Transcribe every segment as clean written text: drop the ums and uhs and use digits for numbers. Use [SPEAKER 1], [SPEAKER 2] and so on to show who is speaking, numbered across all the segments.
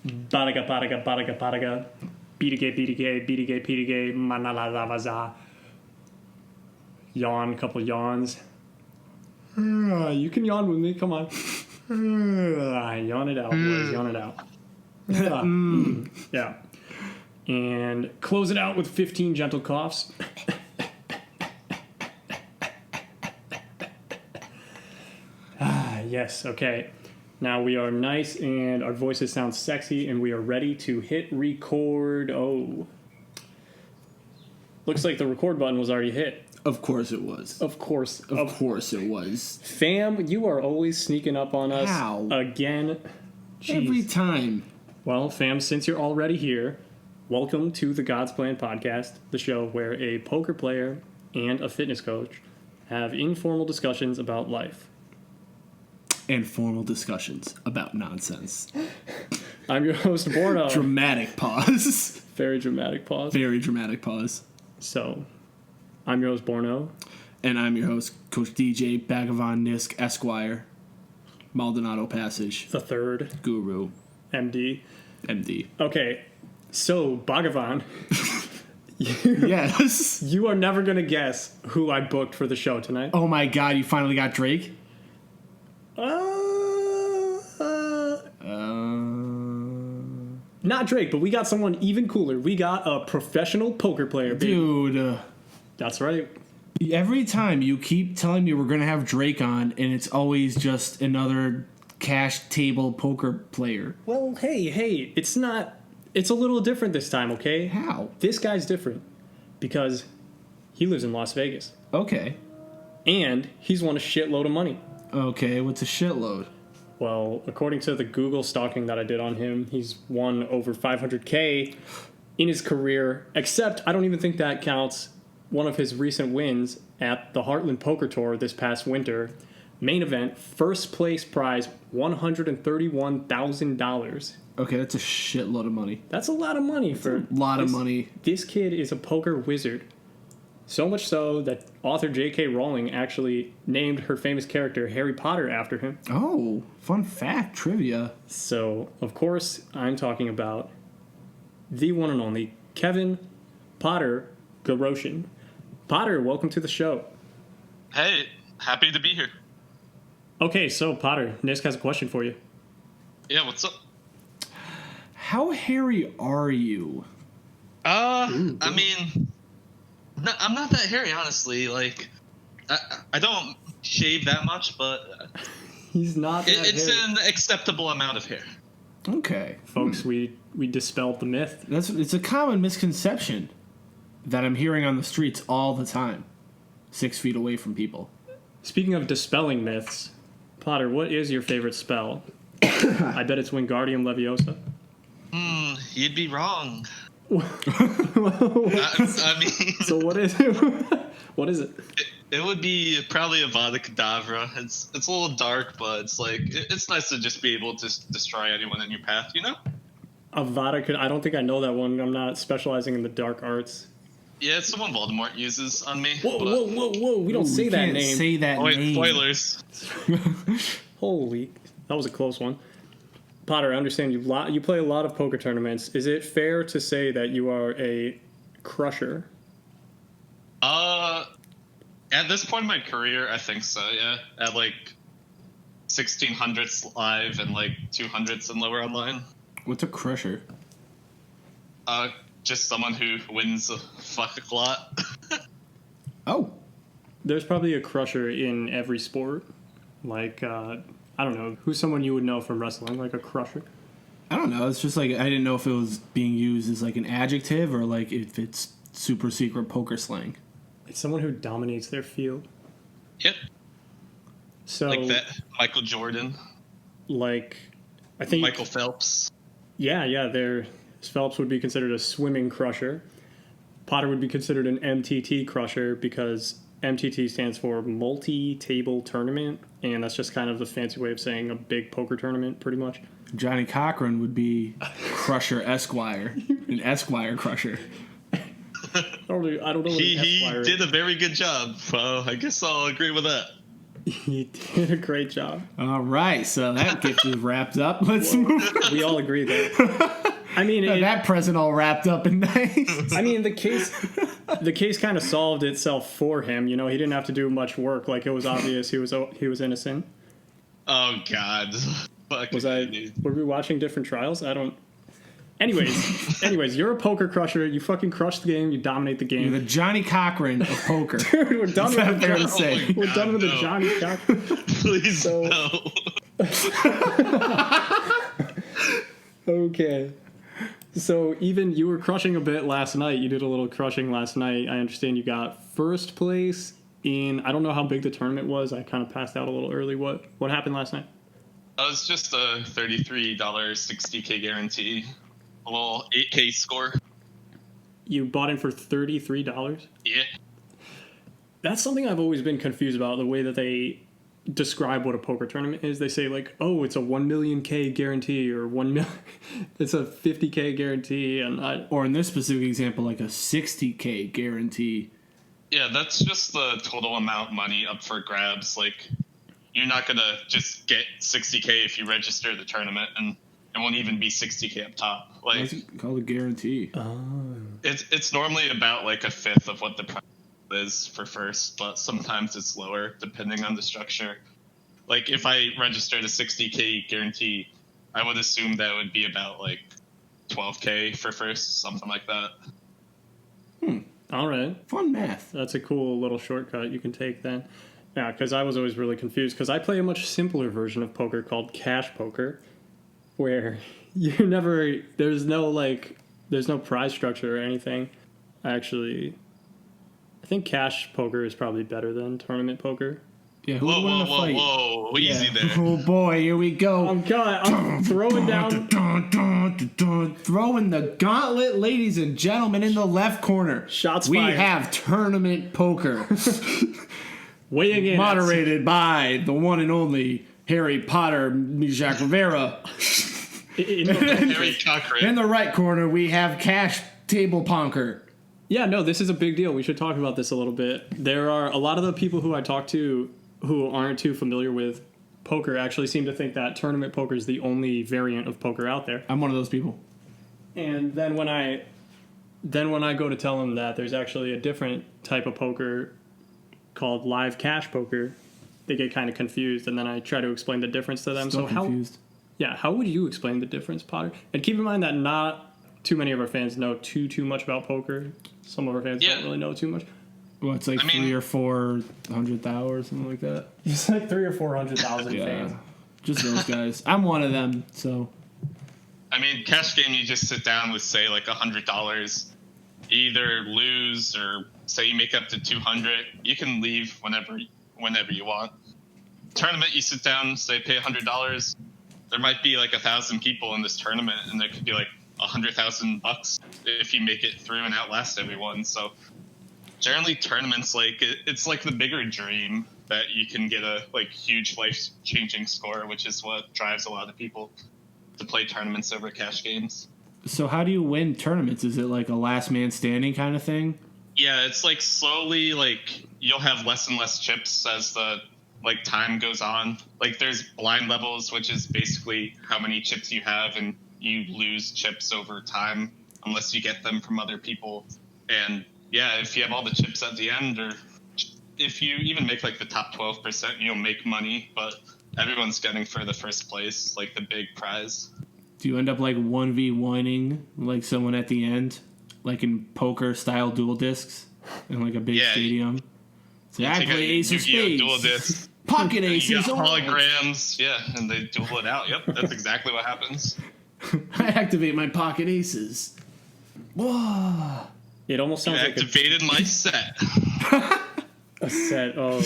[SPEAKER 1] Badaga, badaga, badaga, badaga. Beatigay, beatigay, beatigay, peatigay, manalavaza. Yawn, couple yawns. You can yawn with me, come on. Yawn it out, boys, yawn it out. Yeah. And close it out with 15 gentle coughs. Yes, okay. Now we are nice and our voices sound sexy and we are ready to hit record. Oh. Looks like the record button was already hit.
[SPEAKER 2] Of course it was.
[SPEAKER 1] Of course it
[SPEAKER 2] was.
[SPEAKER 1] Fam, you are always sneaking up on us.
[SPEAKER 2] How?
[SPEAKER 1] Again. Jeez.
[SPEAKER 2] Every time.
[SPEAKER 1] Well, fam, since you're already here, welcome to the God's Plan podcast, the show where a poker player and a fitness coach have informal discussions about life.
[SPEAKER 2] And formal discussions about nonsense.
[SPEAKER 1] I'm your host, Borno.
[SPEAKER 2] Dramatic pause.
[SPEAKER 1] Very dramatic pause.
[SPEAKER 2] Very dramatic pause.
[SPEAKER 1] So, I'm your host, Borno.
[SPEAKER 2] And I'm your host, Coach DJ Bhagavan Nisk Esquire. Maldonado Passage.
[SPEAKER 1] The third.
[SPEAKER 2] Guru.
[SPEAKER 1] MD.
[SPEAKER 2] MD.
[SPEAKER 1] Okay, so, Bhagavan.
[SPEAKER 2] Yes.
[SPEAKER 1] You are never going to guess who I booked for the show tonight.
[SPEAKER 2] Oh my god, you finally got Drake?
[SPEAKER 1] Not Drake, but we got someone even cooler. We got a professional poker player, baby.
[SPEAKER 2] Dude.
[SPEAKER 1] That's right.
[SPEAKER 2] Every time you keep telling me we're going to have Drake on, and it's always just another cash table poker player.
[SPEAKER 1] Well, hey, it's not... It's a little different this time, okay?
[SPEAKER 2] How?
[SPEAKER 1] This guy's different because he lives in Las Vegas.
[SPEAKER 2] Okay.
[SPEAKER 1] And he's won a shitload of money.
[SPEAKER 2] Okay, what's a shitload?
[SPEAKER 1] Well, according to the Google stalking that I did on him, he's won over $500K in his career, except I don't even think that counts one of his recent wins at the Heartland Poker Tour this past winter. Main event, first place prize, $131,000.
[SPEAKER 2] Okay, that's a shitload of money.
[SPEAKER 1] That's a lot of money for
[SPEAKER 2] a lot of money.
[SPEAKER 1] This kid is a poker wizard. So much so that author J.K. Rowling actually named her famous character Harry Potter after him.
[SPEAKER 2] Oh, fun fact, trivia.
[SPEAKER 1] So, of course, I'm talking about the one and only Kevin Potter Garosshen. Potter, welcome to the show.
[SPEAKER 3] Hey, happy to be here.
[SPEAKER 1] Okay, so Potter, Nisk has a question for you.
[SPEAKER 3] Yeah, what's up?
[SPEAKER 2] How hairy are you?
[SPEAKER 3] I mean, no, I'm not that hairy, honestly. Like, I don't shave that much, but
[SPEAKER 1] he's not that
[SPEAKER 3] it's
[SPEAKER 1] hairy.
[SPEAKER 3] an acceptable amount of hair.
[SPEAKER 2] Okay.
[SPEAKER 1] Folks, we dispelled the myth.
[SPEAKER 2] It's a common misconception that I'm hearing on the streets all the time, 6 feet away from people.
[SPEAKER 1] Speaking of dispelling myths, Potter, what is your favorite spell? I bet it's Wingardium Leviosa.
[SPEAKER 3] You'd be wrong. I mean...
[SPEAKER 1] So what is it? What is it?
[SPEAKER 3] It would be probably Avada Kedavra. It's a little dark, but it's like it's nice to just be able to destroy anyone in your path, you know?
[SPEAKER 1] Avada, I don't think I know that one. I'm not specializing in the dark arts.
[SPEAKER 3] Yeah, it's the one Voldemort uses on me.
[SPEAKER 1] Whoa. We don't say that name.
[SPEAKER 2] Say that name.
[SPEAKER 3] Spoilers.
[SPEAKER 1] Holy, that was a close one. Potter, I understand you play a lot of poker tournaments. Is it fair to say that you are a crusher?
[SPEAKER 3] At this point in my career, I think so, yeah. At like 1600s live and like 200s and lower online.
[SPEAKER 2] What's a crusher?
[SPEAKER 3] Just someone who wins a fuck lot.
[SPEAKER 2] Oh.
[SPEAKER 1] There's probably a crusher in every sport. Like, I don't know, who's someone you would know from wrestling, like a crusher?
[SPEAKER 2] I don't know. It's just like, I didn't know if it was being used as like an adjective or like if it's super secret poker slang.
[SPEAKER 1] It's someone who dominates their field.
[SPEAKER 3] Yep.
[SPEAKER 1] So,
[SPEAKER 3] like that Michael Jordan.
[SPEAKER 1] Like, I think...
[SPEAKER 3] Michael Phelps.
[SPEAKER 1] Yeah, Phelps would be considered a swimming crusher. Potter would be considered an MTT crusher because MTT stands for multi-table tournament, and that's just kind of the fancy way of saying a big poker tournament, pretty much.
[SPEAKER 2] Johnny Cochran would be Crusher Esquire, an Esquire crusher.
[SPEAKER 1] I don't know what
[SPEAKER 3] He
[SPEAKER 1] Esquire
[SPEAKER 3] did
[SPEAKER 1] is.
[SPEAKER 3] a very good job. I guess I'll agree with that.
[SPEAKER 1] You did a great job.
[SPEAKER 2] All right, so that gift is wrapped up. Let's move.
[SPEAKER 1] We all agree there. I mean,
[SPEAKER 2] That present all wrapped up and nice.
[SPEAKER 1] I mean, the case kind of solved itself for him. You know, he didn't have to do much work. Like, it was obvious he was innocent.
[SPEAKER 3] Oh God. Fuck dude.
[SPEAKER 1] Were we watching different trials? I don't. Anyways, you're a poker crusher. You fucking crush the game. You dominate the game.
[SPEAKER 2] You're the Johnny Cochran of poker.
[SPEAKER 1] Dude, we're done with
[SPEAKER 2] fair to
[SPEAKER 1] the
[SPEAKER 2] say?
[SPEAKER 1] We're done with the
[SPEAKER 3] no.
[SPEAKER 1] Johnny Cochran.
[SPEAKER 3] Please
[SPEAKER 1] So-
[SPEAKER 3] no.
[SPEAKER 1] Okay. So even you were crushing a bit last night. You did a little crushing last night. I understand you got first place in. I don't know how big the tournament was. I kind of passed out a little early. What happened last night?
[SPEAKER 3] That was just a $33 60K guarantee. A little 8K score.
[SPEAKER 1] You bought in for $33.
[SPEAKER 3] Yeah.
[SPEAKER 1] That's something I've always been confused about. The way that they describe what a poker tournament is. They say like, oh, it's a 1 million K guarantee or 1 million. It's a 50K guarantee,
[SPEAKER 2] Or in this specific example, like a 60K guarantee.
[SPEAKER 3] Yeah, that's just the total amount of money up for grabs. Like, you're not gonna just get 60K if you register the tournament, and it won't even be 60K up top. Like,
[SPEAKER 2] What's it called? A guarantee.
[SPEAKER 3] it's normally about like a fifth of what the price is for first, but sometimes it's lower depending on the structure. Like, if I registered a 60K guarantee, I would assume that would be about like 12K for first, something like that.
[SPEAKER 1] all right.
[SPEAKER 2] Fun math.
[SPEAKER 1] That's a cool little shortcut you can take then. Yeah, because I was always really confused because I play a much simpler version of poker called cash poker, where there's no prize structure or anything. Actually, I think cash poker is probably better than tournament poker.
[SPEAKER 2] Yeah, who
[SPEAKER 3] Whoa,
[SPEAKER 2] would win
[SPEAKER 3] whoa,
[SPEAKER 2] the
[SPEAKER 3] whoa,
[SPEAKER 2] fight?
[SPEAKER 3] whoa! Easy there.
[SPEAKER 2] Oh boy, here we go.
[SPEAKER 1] I'm throwing down.
[SPEAKER 2] Throwing the gauntlet, ladies and gentlemen, in the left corner.
[SPEAKER 1] Shots
[SPEAKER 2] we
[SPEAKER 1] fired.
[SPEAKER 2] have tournament poker,
[SPEAKER 1] Weighing in.
[SPEAKER 2] moderated by the one and only Harry Potter, Jacques Rivera.
[SPEAKER 3] Harry Cochran.
[SPEAKER 2] In the right corner, we have cash table ponker.
[SPEAKER 1] Yeah, no, this is a big deal. We should talk about this a little bit. There are a lot of the people who I talk to who aren't too familiar with poker actually seem to think that tournament poker is the only variant of poker out there.
[SPEAKER 2] I'm one of those people.
[SPEAKER 1] And then when I go to tell them that there's actually a different type of poker called live cash poker, they get kind of confused. And then I try to explain the difference to them.
[SPEAKER 2] Still confused.
[SPEAKER 1] How would you explain the difference, Potter? And keep in mind that not too many of our fans know too much about poker. Some of our fans don't really know too much.
[SPEAKER 2] Well, it's like 300,000 or 400,000 or something like that.
[SPEAKER 1] It's like 300,000 or 400,000
[SPEAKER 2] Yeah,
[SPEAKER 1] fans.
[SPEAKER 2] just those guys. I'm one of them, so.
[SPEAKER 3] I mean, cash game, you just sit down with, say, like $100. You either lose or say you make up to 200. You can leave whenever you want. Tournament, you sit down, say pay $100. There might be like 1,000 people in this tournament, and there could be like $100,000 if you make it through and outlast everyone. So generally, tournaments it's like the bigger dream that you can get a like huge life-changing score, which is what drives a lot of people to play tournaments over cash games.
[SPEAKER 2] So how do you win tournaments? Is it like a last man standing kind of thing?
[SPEAKER 3] Yeah, it's like slowly like you'll have less and less chips as the like time goes on. Like there's blind levels, which is basically how many chips you have, and you lose chips over time unless you get them from other people. And yeah, if you have all the chips at the end, or if you even make like the top 12%, you'll make money, but everyone's getting for the first place, like the big prize.
[SPEAKER 2] Do you end up like 1v1ing like someone at the end, like in poker style dual discs in like a big stadium? So I play Ace of Spades.
[SPEAKER 3] Dual disc.
[SPEAKER 2] Pocket
[SPEAKER 3] You
[SPEAKER 2] aces.
[SPEAKER 3] got holograms, yeah, and they duel it out. Yep, that's exactly what happens.
[SPEAKER 2] I activate my pocket aces. Whoa.
[SPEAKER 1] It almost
[SPEAKER 3] You
[SPEAKER 1] sounds like
[SPEAKER 3] activated my set.
[SPEAKER 1] a set. Oh,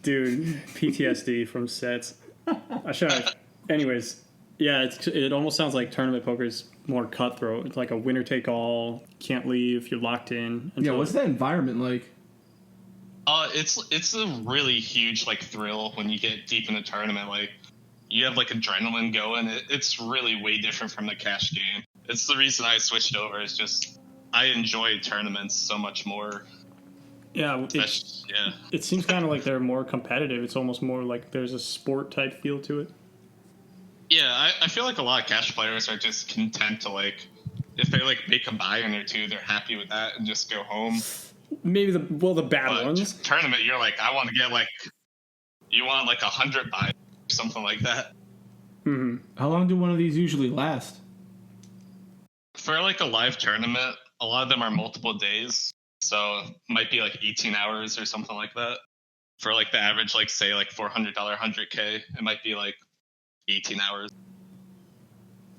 [SPEAKER 1] dude, PTSD from sets. I should have. Anyways, yeah, it almost sounds like tournament poker is more cutthroat. It's like a winner take all. Can't leave. You're locked in.
[SPEAKER 2] Yeah, what's that environment like?
[SPEAKER 3] It's a really huge like thrill when you get deep in a tournament. Like you have like adrenaline going. It's really way different from the cash game. It's the reason I switched over. It's just I enjoy tournaments so much more.
[SPEAKER 1] Yeah,
[SPEAKER 3] Yeah.
[SPEAKER 1] it seems kind of like they're more competitive. It's almost more like there's a sport type feel to it.
[SPEAKER 3] Yeah, I feel like a lot of cash players are just content to like, if they like make a buy-in or two, they're happy with that and just go home.
[SPEAKER 1] Maybe the bad
[SPEAKER 3] But
[SPEAKER 1] ones.
[SPEAKER 3] tournament, you're like, I want to get like, you want like 100 buy, or something like that.
[SPEAKER 1] Mm-hmm.
[SPEAKER 2] How long do one of these usually last?
[SPEAKER 3] For like a live tournament, a lot of them are multiple days, so it might be like 18 hours or something like that. For like the average, like say like $400 100K, it might be like 18 hours.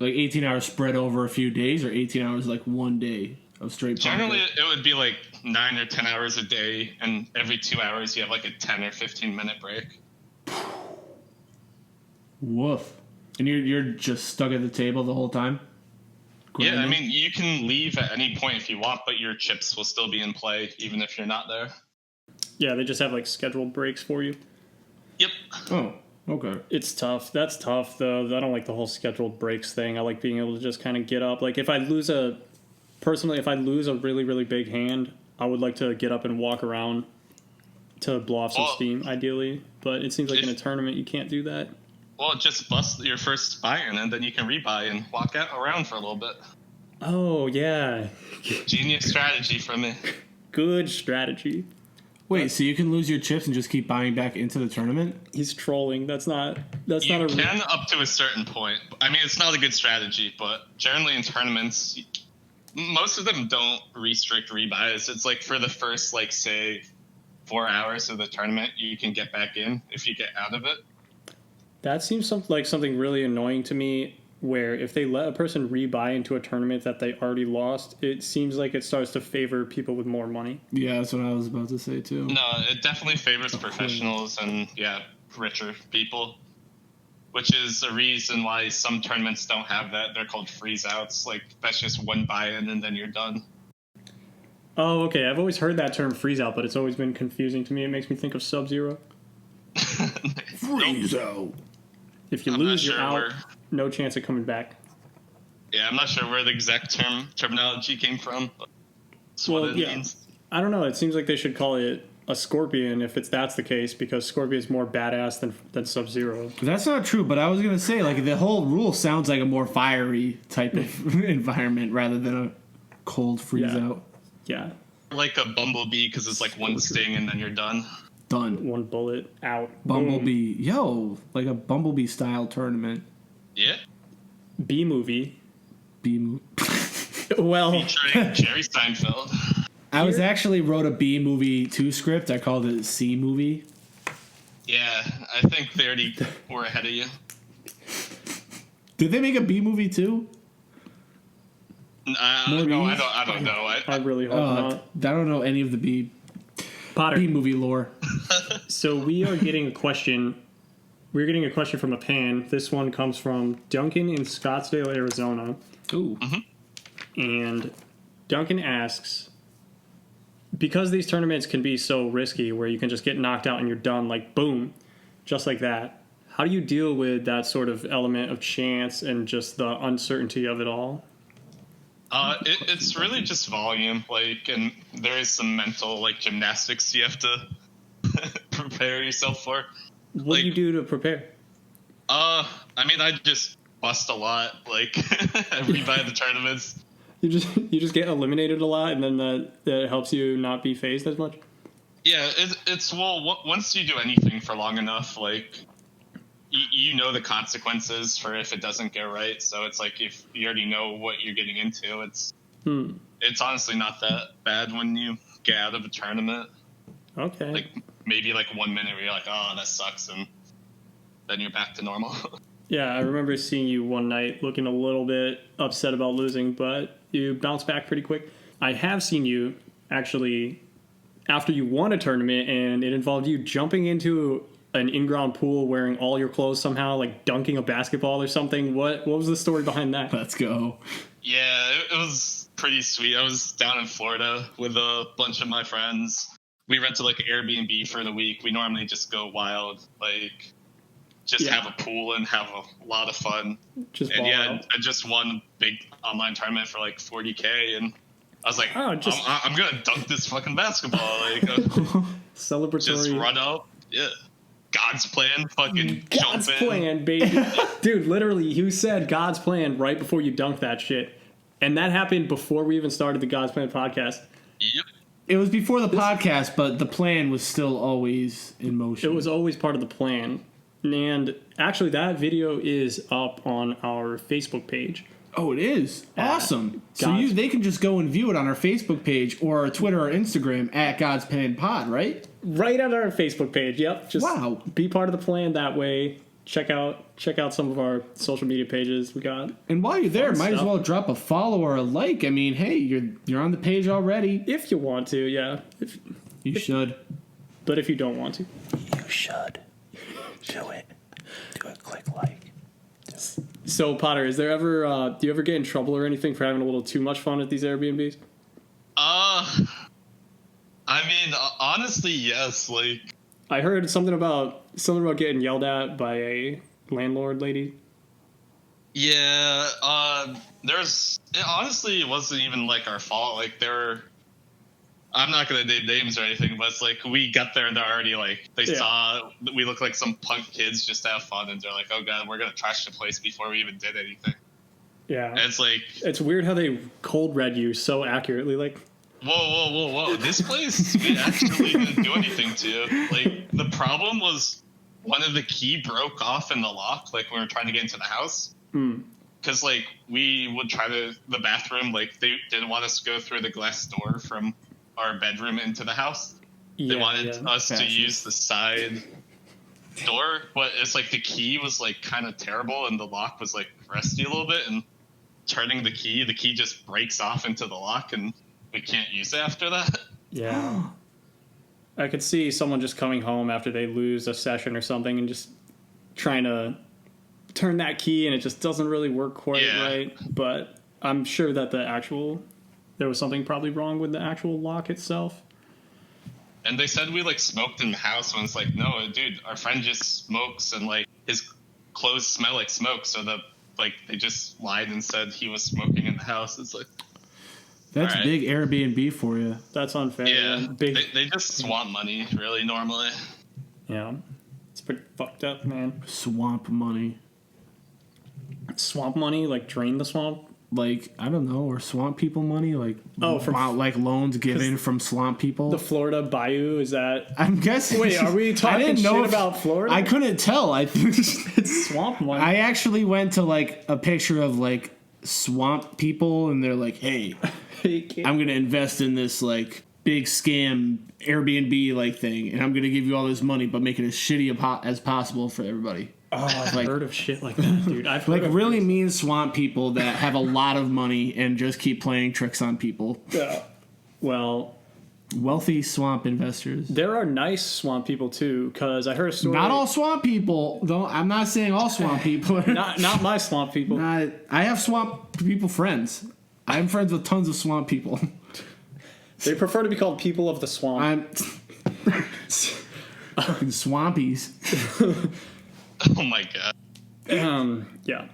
[SPEAKER 2] Like 18 hours spread over a few days, or 18 hours like one day of straight poker?
[SPEAKER 3] Generally, it would be like 9 or 10 hours a day, and every 2 hours you have like a 10 or 15-minute break.
[SPEAKER 2] Woof. And you're just stuck at the table the whole time?
[SPEAKER 3] Yeah, I mean, you can leave at any point if you want, but your chips will still be in play even if you're not there.
[SPEAKER 1] Yeah, they just have like scheduled breaks for you.
[SPEAKER 3] Yep.
[SPEAKER 2] Oh, okay.
[SPEAKER 1] It's tough. That's tough, though. I don't like the whole scheduled breaks thing. I like being able to just kind of get up. Like, if I lose a really, really big hand, I would like to get up and walk around to blow off some steam, ideally. But it seems like in a tournament, you can't do that.
[SPEAKER 3] Well, just bust your first buy-in, and then you can rebuy and walk out around for a little bit.
[SPEAKER 1] Oh, yeah.
[SPEAKER 3] Genius strategy from me.
[SPEAKER 1] Good strategy.
[SPEAKER 2] Wait, so you can lose your chips and just keep buying back into the tournament?
[SPEAKER 1] He's trolling. That's not
[SPEAKER 3] You can up to a certain point. I mean, it's not a good strategy, but generally in tournaments, most of them don't restrict rebuys. It's like for the first, like, say, 4 hours of the tournament, you can get back in if you get out of it.
[SPEAKER 1] That seems like something really annoying to me, where if they let a person rebuy into a tournament that they already lost, it seems like it starts to favor people with more money.
[SPEAKER 2] Yeah, that's what I was about to say, too.
[SPEAKER 3] No, it definitely favors professionals and, yeah, richer people, which is a reason why some tournaments don't have that. They're called freeze-outs. Like, that's just one buy-in and then you're done.
[SPEAKER 1] Oh, okay. I've always heard that term freeze-out, but it's always been confusing to me. It makes me think of Sub-Zero.
[SPEAKER 2] Freeze-out.
[SPEAKER 1] If you lose, you're out. No chance of coming back.
[SPEAKER 3] Yeah, I'm not sure where the exact terminology came from. But that's what it means.
[SPEAKER 1] I don't know. It seems like they should call it a Scorpion if that's the case, because Scorpion's more badass than Sub-Zero.
[SPEAKER 2] That's not true, but I was going to say, like, the whole rule sounds like a more fiery type of environment rather than a cold freeze-out.
[SPEAKER 1] Yeah.
[SPEAKER 3] Like a bumblebee, because it's like one sting and then you're done.
[SPEAKER 2] Done.
[SPEAKER 1] One bullet, out.
[SPEAKER 2] Bumblebee. Boom. Yo, like a Bumblebee-style tournament.
[SPEAKER 3] Yeah.
[SPEAKER 1] B-movie.
[SPEAKER 2] B-movie.
[SPEAKER 1] Well.
[SPEAKER 3] Featuring Jerry Seinfeld.
[SPEAKER 2] I actually wrote a B-movie 2 script. I called it C-movie.
[SPEAKER 3] Yeah, I think they already were ahead of you.
[SPEAKER 2] Did they make a B-movie 2?
[SPEAKER 3] No, I don't know.
[SPEAKER 1] I really hope not.
[SPEAKER 2] I don't know any of the
[SPEAKER 1] Potter.
[SPEAKER 2] B-movie lore.
[SPEAKER 1] So we are getting a question. We're getting a question from a fan. This one comes from Duncan in Scottsdale, Arizona.
[SPEAKER 2] Ooh.
[SPEAKER 3] Mm-hmm.
[SPEAKER 1] And Duncan asks, because these tournaments can be so risky where you can just get knocked out and you're done, like boom, just like that, how do you deal with that sort of element of chance and just the uncertainty of it all?
[SPEAKER 3] It's really just volume, like, and there is some mental, like, gymnastics you have to prepare yourself for.
[SPEAKER 1] What do you do to prepare?
[SPEAKER 3] I mean, I just bust a lot, like, every buy the tournaments.
[SPEAKER 1] You just get eliminated a lot, and then that helps you not be phased as much?
[SPEAKER 3] Yeah, once you do anything for long enough, like, you know the consequences for if it doesn't go right. So it's like if you already know what you're getting into, it's honestly not that bad when you get out of a tournament.
[SPEAKER 1] Okay.
[SPEAKER 3] Like maybe like 1 minute where you're like, oh, that sucks, and then you're back to normal.
[SPEAKER 1] Yeah, I remember seeing you one night looking a little bit upset about losing, but you bounced back pretty quick. I have seen you actually after you won a tournament, and it involved you jumping into an in-ground pool wearing all your clothes somehow, like dunking a basketball or something. What was the story behind that?
[SPEAKER 2] Let's go.
[SPEAKER 3] Yeah, it was pretty sweet. I was down in Florida with a bunch of my friends. We rented like an Airbnb for the week. We normally just go wild, like have a pool and have a lot of fun. I just won a big online tournament for like 40K, and I was like,
[SPEAKER 1] Oh, just-
[SPEAKER 3] I'm gonna dunk this fucking basketball. Like,
[SPEAKER 1] Celebratory.
[SPEAKER 3] just run up. Yeah. God's plan, fucking
[SPEAKER 1] God's
[SPEAKER 3] jump in.
[SPEAKER 1] plan, baby. Dude, literally, you said God's plan right before you dunked that shit. And that happened before we even started the God's Plan podcast.
[SPEAKER 3] Yep.
[SPEAKER 2] It was before the podcast, but the plan was still always in motion.
[SPEAKER 1] It was always part of the plan. And actually, that video is up on our Facebook page.
[SPEAKER 2] Oh, it is? Awesome. So
[SPEAKER 1] God's-
[SPEAKER 2] they can just go and view it on our Facebook page or our Twitter or Instagram at God's Plan Pod, right?
[SPEAKER 1] Right on our Facebook page. Yep. Just
[SPEAKER 2] Wow.
[SPEAKER 1] be part of the plan that way. Check out some of our social media pages we got.
[SPEAKER 2] And while you're there,
[SPEAKER 1] Fun
[SPEAKER 2] might as
[SPEAKER 1] stuff.
[SPEAKER 2] well drop a follow or a like. I mean, hey, you're on the page already.
[SPEAKER 1] If you want to, yeah.
[SPEAKER 2] You should.
[SPEAKER 1] But if you don't want to.
[SPEAKER 4] You should. Do it. Do it. Click like.
[SPEAKER 1] So, Potter, is there ever, do you ever get in trouble or anything for having a little too much fun at these Airbnbs?
[SPEAKER 3] I mean, honestly, yes. Like,
[SPEAKER 1] I heard something about getting yelled at by a landlord lady.
[SPEAKER 3] yeah, honestly, it wasn't even like our fault. Like, I'm not gonna name names or anything, but it's like we got there and they're already like they saw we look like some punk kids just to have fun, and they're like, "Oh god, we're gonna trash the place before we even did anything."
[SPEAKER 1] Yeah.
[SPEAKER 3] And it's like,
[SPEAKER 1] It's weird how they cold read you so accurately. Like,
[SPEAKER 3] whoa! This place we actually didn't do anything to. Like, the problem was one of the key broke off in the lock. Like, when we were trying to get into the house. Because like we would try the bathroom. Like, they didn't want us to go through the glass door from our bedroom into the house. They wanted us to use the side door, but it's like the key was like kind of terrible and the lock was like rusty a little bit, and turning the key just breaks off into the lock and we can't use it after that.
[SPEAKER 1] Yeah. I could see someone just coming home after they lose a session or something and just trying to turn that key, and it just doesn't really work quite right. But I'm sure that there was something probably wrong with the actual lock itself.
[SPEAKER 3] And they said we like smoked in the house, when it's like, no, dude, our friend just smokes and like his clothes smell like smoke. So they just lied and said he was smoking in the house. It's like,
[SPEAKER 2] That's
[SPEAKER 3] all right.
[SPEAKER 2] big Airbnb for you.
[SPEAKER 1] That's unfair.
[SPEAKER 3] Yeah,
[SPEAKER 1] man. Big.
[SPEAKER 3] they just swamp money really normally.
[SPEAKER 1] Yeah. It's pretty fucked up, man.
[SPEAKER 2] Swamp money.
[SPEAKER 1] Swamp money, like drain the swamp.
[SPEAKER 2] Like, I don't know, or swamp people money, like like loans given from swamp people.
[SPEAKER 1] The Florida Bayou, is that?
[SPEAKER 2] I'm guessing.
[SPEAKER 1] Wait, are we
[SPEAKER 2] I
[SPEAKER 1] talking
[SPEAKER 2] didn't know
[SPEAKER 1] shit about Florida?
[SPEAKER 2] I couldn't tell. I
[SPEAKER 1] It's swamp money.
[SPEAKER 2] I actually went to like a picture of like swamp people, and they're like, "Hey, I'm gonna invest in this like big scam Airbnb like thing, and I'm gonna give you all this money, but make it as shitty as possible for everybody."
[SPEAKER 1] Oh, I've
[SPEAKER 2] like-
[SPEAKER 1] heard of shit like that, dude. I've
[SPEAKER 2] Like
[SPEAKER 1] heard of
[SPEAKER 2] really mean swamp people that have a lot of money and just keep playing tricks on people.
[SPEAKER 1] Yeah. Well,
[SPEAKER 2] Wealthy swamp investors.
[SPEAKER 1] there are nice swamp people too, because I heard a story.
[SPEAKER 2] Not all swamp people. Though I'm not saying all swamp people.
[SPEAKER 1] Not my swamp people.
[SPEAKER 2] I have swamp people friends. I'm friends with tons of swamp people.
[SPEAKER 1] They prefer to be called people of the swamp.
[SPEAKER 2] I'm fucking swampies.
[SPEAKER 3] Oh my god.
[SPEAKER 1] Yeah.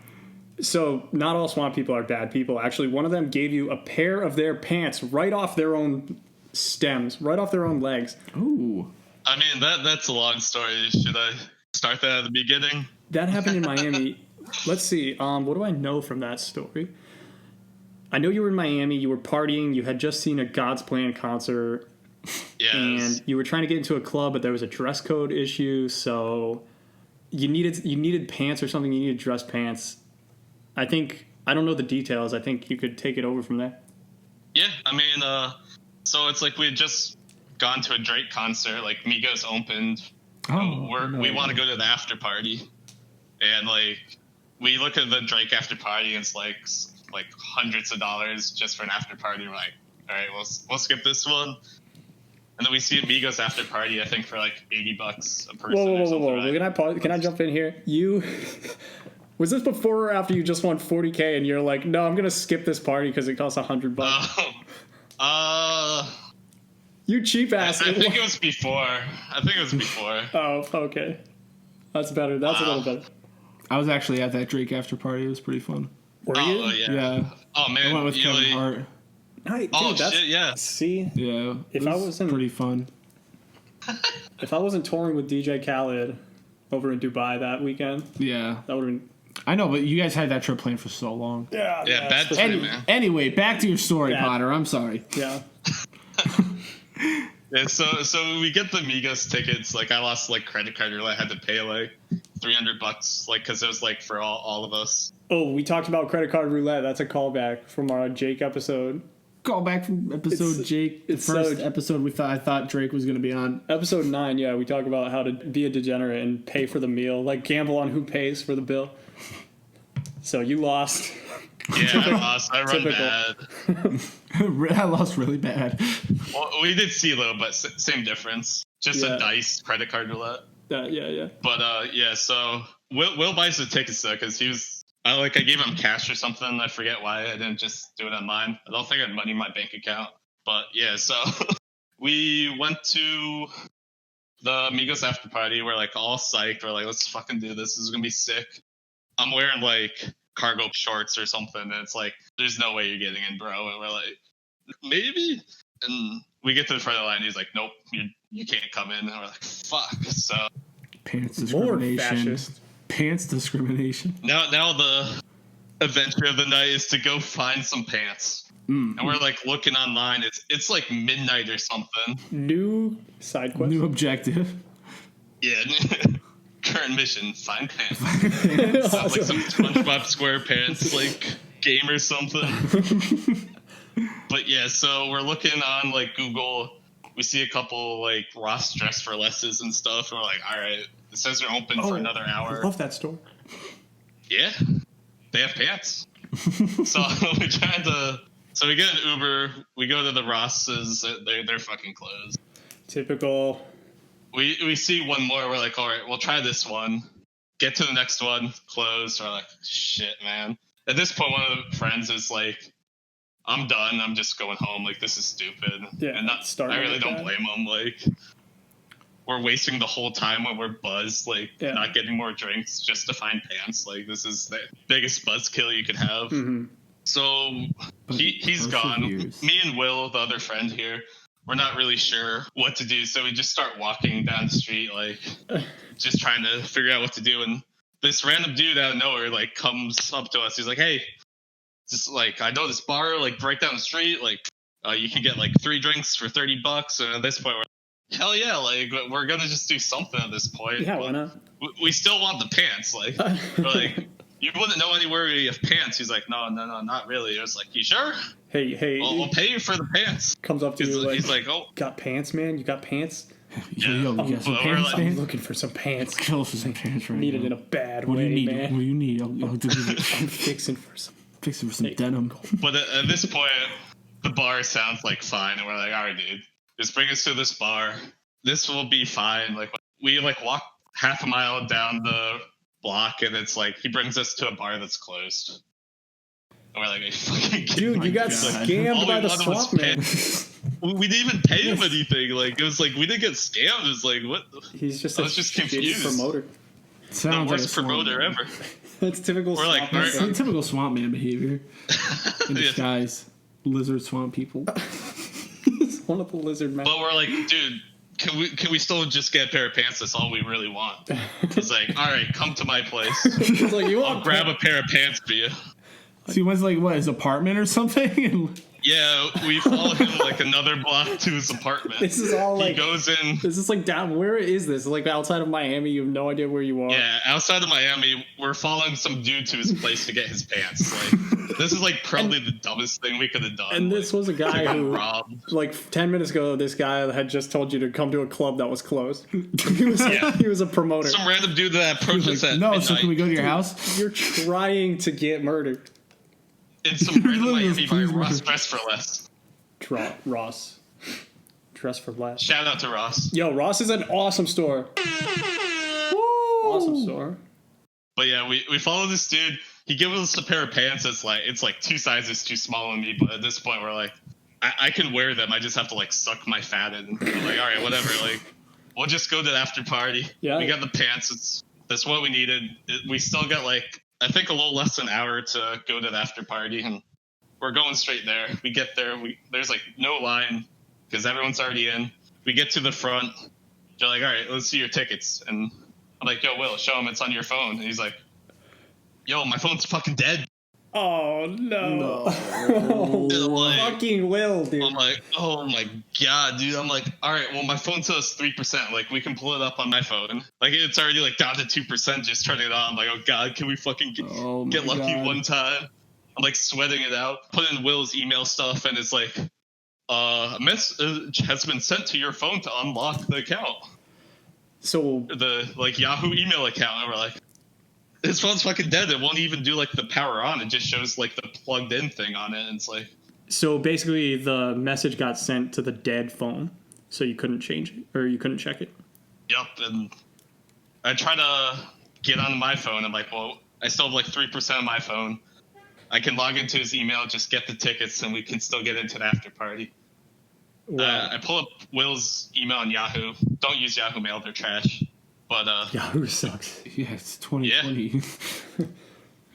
[SPEAKER 1] So not all swamp people are bad people. Actually, one of them gave you a pair of their pants right off their own stems, right off their own legs.
[SPEAKER 2] Ooh.
[SPEAKER 3] I mean, that's a long story. Should I start that at the beginning?
[SPEAKER 1] That happened in Miami. Let's see. What do I know from that story? I know you were in Miami. You were partying. You had just seen a God's Plan concert.
[SPEAKER 3] Yes.
[SPEAKER 1] And you were trying to get into a club, but there was a dress code issue, so you needed pants or something. You needed dress pants. I don't know the details. I think you could take it over from there.
[SPEAKER 3] Yeah, I mean, so it's like we had just gone to a Drake concert. Like, Migos opened. We want to go to the after party, and like we look at the Drake after party, and it's like hundreds of dollars just for an after party. We're like, all right, we'll skip this one. And then we see a Migos after party, I think, for like $80 a person.
[SPEAKER 1] Whoa.
[SPEAKER 3] Right?
[SPEAKER 1] Can I pause? Can I jump in here? Was this before or after you just won $40K and you're like, no, I'm gonna skip this party because it costs $100? You cheap ass.
[SPEAKER 3] I think it was before.
[SPEAKER 1] Oh, okay. That's better. That's a little better.
[SPEAKER 2] I was actually at that Drake after party. It was pretty fun.
[SPEAKER 1] Were
[SPEAKER 3] Oh,
[SPEAKER 1] you?
[SPEAKER 3] yeah.
[SPEAKER 2] Yeah.
[SPEAKER 3] Oh, man.
[SPEAKER 2] I went with
[SPEAKER 3] you
[SPEAKER 2] Kevin
[SPEAKER 3] like,
[SPEAKER 2] Hart.
[SPEAKER 1] Dude,
[SPEAKER 3] Oh
[SPEAKER 1] that's,
[SPEAKER 3] shit! Yeah.
[SPEAKER 1] See,
[SPEAKER 2] Yeah,
[SPEAKER 1] If
[SPEAKER 2] it
[SPEAKER 1] I
[SPEAKER 2] was
[SPEAKER 1] wasn't-
[SPEAKER 2] pretty fun.
[SPEAKER 1] if I wasn't touring with DJ Khaled over in Dubai that weekend,
[SPEAKER 2] Yeah,
[SPEAKER 1] that would have been.
[SPEAKER 2] I know, but you guys had that trip planned for so long.
[SPEAKER 3] Yeah, bad
[SPEAKER 1] it's-
[SPEAKER 3] trip, man.
[SPEAKER 2] Anyway, back to your story,
[SPEAKER 1] Bad.
[SPEAKER 2] Potter. I'm sorry.
[SPEAKER 1] Yeah.
[SPEAKER 3] Yeah, so we get the Migos tickets. Like I lost like credit card roulette. I had to pay like $300, like because it was like for all of us.
[SPEAKER 1] Oh, we talked about credit card roulette. That's a callback from our Jake episode.
[SPEAKER 2] Call back from episode
[SPEAKER 1] It's-
[SPEAKER 2] Jake. The
[SPEAKER 1] it's
[SPEAKER 2] first
[SPEAKER 1] so-
[SPEAKER 2] episode I thought Drake was going to be on.
[SPEAKER 1] Episode 9, yeah, we talk about how to be a degenerate and pay for the meal, like gamble on who pays for the bill. So you lost.
[SPEAKER 3] Yeah, I lost. I run
[SPEAKER 1] Typical.
[SPEAKER 3] bad.
[SPEAKER 2] I lost really bad.
[SPEAKER 3] Well, we did CeeLo, but same difference. Just
[SPEAKER 1] Yeah.
[SPEAKER 3] a dice credit card roulette.
[SPEAKER 1] Yeah.
[SPEAKER 3] But yeah, so Will buys the tickets though because he was. I gave him cash or something. I forget why I didn't just do it online. I don't think I had money in my bank account. But yeah, so we went to the Migos after party. We're like all psyched. We're like, let's fucking do this. This is gonna be sick. I'm wearing like cargo shorts or something, and it's like, there's no way you're getting in, bro. And we're like, maybe. And we get to the front of the line. And he's like, nope, you can't come in. And we're like, fuck. So
[SPEAKER 2] Pants
[SPEAKER 1] More
[SPEAKER 2] discrimination.
[SPEAKER 1] fascist.
[SPEAKER 2] Pants discrimination.
[SPEAKER 3] now the adventure of the night is to go find some pants. And we're like looking online. It's like midnight or something.
[SPEAKER 1] New side quest.
[SPEAKER 2] New objective.
[SPEAKER 3] Yeah. Current mission: find pants. Sounds like some SpongeBob SquarePants like game or something. But yeah, so we're looking on like Google. We see a couple like Ross Dress for Lesses and stuff, and we're like, all right, it says they're open for another hour.
[SPEAKER 1] I love that store.
[SPEAKER 3] Yeah, they have pants. So we so we get an Uber. We go to the Rosses. They're fucking closed.
[SPEAKER 1] Typical.
[SPEAKER 3] We see one more. We're like, all right, we'll try this one. Get to the next one. Closed. We're like, shit, man. At this point, one of the friends is like, I'm done. I'm just going home. Like, this is stupid.
[SPEAKER 1] Yeah,
[SPEAKER 3] and
[SPEAKER 1] starting
[SPEAKER 3] I really
[SPEAKER 1] like
[SPEAKER 3] don't
[SPEAKER 1] that.
[SPEAKER 3] blame him. Like, we're wasting the whole time when we're buzzed, like,
[SPEAKER 1] Yeah.
[SPEAKER 3] not getting more drinks just to find pants. Like, this is the biggest buzzkill you could have.
[SPEAKER 1] Mm-hmm.
[SPEAKER 3] So he's gone.
[SPEAKER 2] perseveres.
[SPEAKER 3] Me and Will, the other friend here, we're not really sure what to do. So we just start walking down the street, like, just trying to figure out what to do. And this random dude out of nowhere, like, comes up to us. He's like, hey, just like, I know this bar, like, right down the street. Like, you can get like 3 drinks for $30. And at this point, we're like, hell yeah, like, we're gonna just do something at this point.
[SPEAKER 1] Yeah,
[SPEAKER 3] But
[SPEAKER 1] why not?
[SPEAKER 3] we still want the pants. Like, we're like, you wouldn't know anywhere we have pants. He's like, no, not really. I was like, you sure?
[SPEAKER 1] Hey,
[SPEAKER 3] We'll pay you for the pants.
[SPEAKER 1] comes up to you
[SPEAKER 3] He's like, oh,
[SPEAKER 1] got pants, man? You got pants?
[SPEAKER 2] Yo, you got some
[SPEAKER 3] Well,
[SPEAKER 2] pants,
[SPEAKER 3] we're like-
[SPEAKER 1] I'm
[SPEAKER 2] man?
[SPEAKER 1] looking for some pants.
[SPEAKER 2] Kill us for some pants right
[SPEAKER 1] Need it
[SPEAKER 2] now.
[SPEAKER 1] in a bad
[SPEAKER 2] What do
[SPEAKER 1] way,
[SPEAKER 2] you need?
[SPEAKER 1] man.
[SPEAKER 2] What do you need? I'll do
[SPEAKER 1] I'm fixing for some.
[SPEAKER 2] fixing for some denim.
[SPEAKER 3] but at this point, the bar sounds like fine, and we're like, all right, dude, just bring us to this bar. This will be fine. Like, we like walk half a mile down the block, and it's like he brings us to a bar that's closed. And we're like, are you fucking kidding
[SPEAKER 1] Dude,
[SPEAKER 3] me?
[SPEAKER 1] you got
[SPEAKER 2] God.
[SPEAKER 3] All
[SPEAKER 1] scammed
[SPEAKER 3] we
[SPEAKER 1] by the
[SPEAKER 3] wanted was
[SPEAKER 1] swamp man.
[SPEAKER 3] pants. We didn't even pay him anything. Like, it was like we didn't get scammed. It was like, what?
[SPEAKER 1] He's just
[SPEAKER 3] I
[SPEAKER 1] a
[SPEAKER 3] was just
[SPEAKER 1] shitty
[SPEAKER 3] confused.
[SPEAKER 1] promoter.
[SPEAKER 3] The
[SPEAKER 2] Sounds like a
[SPEAKER 3] worst
[SPEAKER 2] swamp
[SPEAKER 3] promoter
[SPEAKER 2] man.
[SPEAKER 3] ever.
[SPEAKER 1] That's typical
[SPEAKER 3] We're like,
[SPEAKER 1] swamp man.
[SPEAKER 3] all right,
[SPEAKER 2] It's typical swamp man behavior in
[SPEAKER 3] Yeah.
[SPEAKER 2] disguise. Lizard swamp people.
[SPEAKER 1] He's one of the lizard men.
[SPEAKER 3] But we're like, dude, can we still just get a pair of pants? That's all we really want. It's like, all right, come to my place.
[SPEAKER 1] He's like, you
[SPEAKER 3] I'll
[SPEAKER 1] want
[SPEAKER 3] grab a pair of pants for you.
[SPEAKER 2] So he went to like what, his apartment or something?
[SPEAKER 3] Yeah, we follow him like another block to his apartment.
[SPEAKER 1] This is all
[SPEAKER 3] He
[SPEAKER 1] like,
[SPEAKER 3] goes in.
[SPEAKER 1] is this like down? Where is this? Like outside of Miami? You have no idea where you are.
[SPEAKER 3] Yeah, outside of Miami, we're following some dude to his place to get his pants. Like, this is like probably the dumbest thing we could have done.
[SPEAKER 1] And this was a guy
[SPEAKER 3] got
[SPEAKER 1] who,
[SPEAKER 3] robbed.
[SPEAKER 1] like 10 minutes ago, this guy had just told you to come to a club that was closed. He was,
[SPEAKER 3] Yeah.
[SPEAKER 1] he was a promoter.
[SPEAKER 3] Some random dude that approached us at
[SPEAKER 2] no,
[SPEAKER 3] midnight
[SPEAKER 2] so can we go to your house?
[SPEAKER 1] You're trying to get murdered.
[SPEAKER 3] in some random
[SPEAKER 2] Literally,
[SPEAKER 3] Miami
[SPEAKER 2] please
[SPEAKER 3] bar, Ross
[SPEAKER 2] murder.
[SPEAKER 3] Dress for Less.
[SPEAKER 1] Ross. Dress for less.
[SPEAKER 3] Shout out to Ross.
[SPEAKER 1] Yo, Ross is an awesome store. Awesome store.
[SPEAKER 3] But yeah, we follow this dude. He gives us a pair of pants. It's like 2 sizes too small on me. But at this point, we're like, I can wear them. I just have to like suck my fat in. We're like, all right, whatever. Like, we'll just go to the after party.
[SPEAKER 1] Yeah.
[SPEAKER 3] We got the pants. That's what we needed. We still got like, I think a little less than an hour to go to the after party, and we're going straight there. We get there. There's like no line because everyone's already in. We get to the front. They're like, all right, let's see your tickets. And I'm like, yo, Will, show him it's on your phone. And he's like, yo, my phone's fucking dead.
[SPEAKER 1] Oh, no.
[SPEAKER 3] Like,
[SPEAKER 1] Fucking Will, dude.
[SPEAKER 3] I'm like, oh my God, dude. I'm like, all right, well, my phone says 3%. Like, we can pull it up on my phone. Like, it's already like down to 2%. Just turning it on. I'm like, oh God, can we fucking get lucky one time? I'm like sweating it out. Put in Will's email stuff, and it's like, a message has been sent to your phone to unlock the account.
[SPEAKER 1] So
[SPEAKER 3] the like Yahoo email account, and we're like, his phone's fucking dead. It won't even do like the power on. It just shows like the plugged in thing on it. And it's like,
[SPEAKER 1] so basically the message got sent to the dead phone, so you couldn't change it or you couldn't check it.
[SPEAKER 3] yep. And I try to get on my phone. I'm like, well, I still have like 3% of my phone. I can log into his email, just get the tickets, and we can still get into the after party.
[SPEAKER 1] Wow.
[SPEAKER 3] I pull up Will's email on Yahoo. Don't use Yahoo Mail; they're trash. But
[SPEAKER 1] Yahoo sucks.
[SPEAKER 2] Yeah, it's 2020.
[SPEAKER 3] Yeah.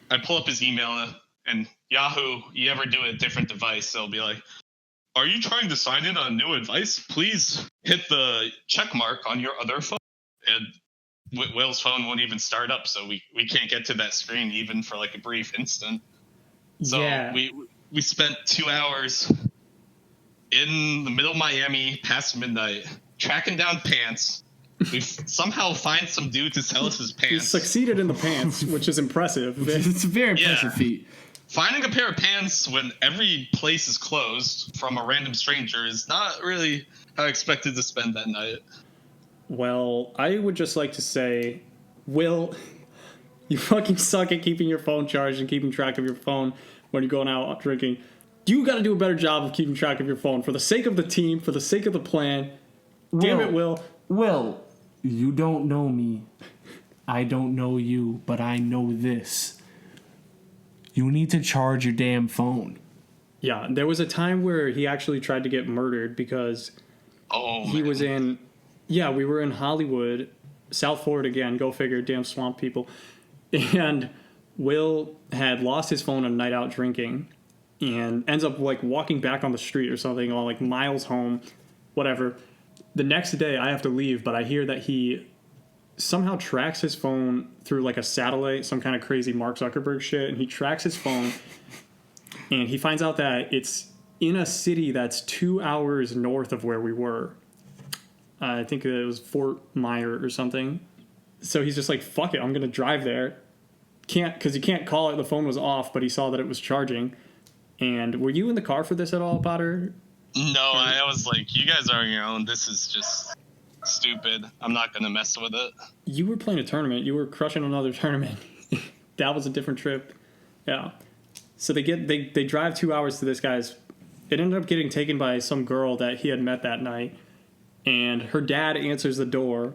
[SPEAKER 3] I pull up his email, and Yahoo. You ever do a different device, they'll be like, "Are you trying to sign in on a new device? Please hit the check mark on your other phone." And Will's phone won't even start up, so we can't get to that screen even for like a brief instant. So
[SPEAKER 1] yeah.
[SPEAKER 3] we spent 2 hours in the middle of Miami past midnight tracking down pants. We somehow find some dude to sell us his pants.
[SPEAKER 1] You succeeded in the pants, which is impressive.
[SPEAKER 2] It's a very impressive feat.
[SPEAKER 3] Finding a pair of pants when every place is closed from a random stranger is not really how I expected to spend that night.
[SPEAKER 1] Well, I would just like to say, Will, you fucking suck at keeping your phone charged and keeping track of your phone when you're going out drinking. You got to do a better job of keeping track of your phone for the sake of the team, for the sake of the plan. Damn it, Will.
[SPEAKER 2] Will, you don't know me. I don't know you, but I know this. You need to charge your damn phone.
[SPEAKER 1] Yeah, there was a time where he actually tried to get murdered because he was in... Yeah, we were in Hollywood, South Florida again, go figure, damn swamp people. And Will had lost his phone on a night out drinking and ends up like walking back on the street or something, all like miles home, whatever. The next day I have to leave, but I hear that he somehow tracks his phone through like a satellite, some kind of crazy Mark Zuckerberg shit, and he tracks his phone and he finds out that it's in a city that's 2 hours north of where we were. I think it was Fort Myer or something. So he's just like, fuck it, I'm going to drive there. Because he can't call it, the phone was off, but he saw that it was charging. And were you in the car for this at all, Potter?
[SPEAKER 3] No, I was like, you guys are on your own. This is just stupid. I'm not going to mess with it.
[SPEAKER 1] You were playing a tournament. You were crushing another tournament. That was a different trip. Yeah. So they drive 2 hours to this guy's. It ended up getting taken by some girl that he had met that night. And her dad answers the door.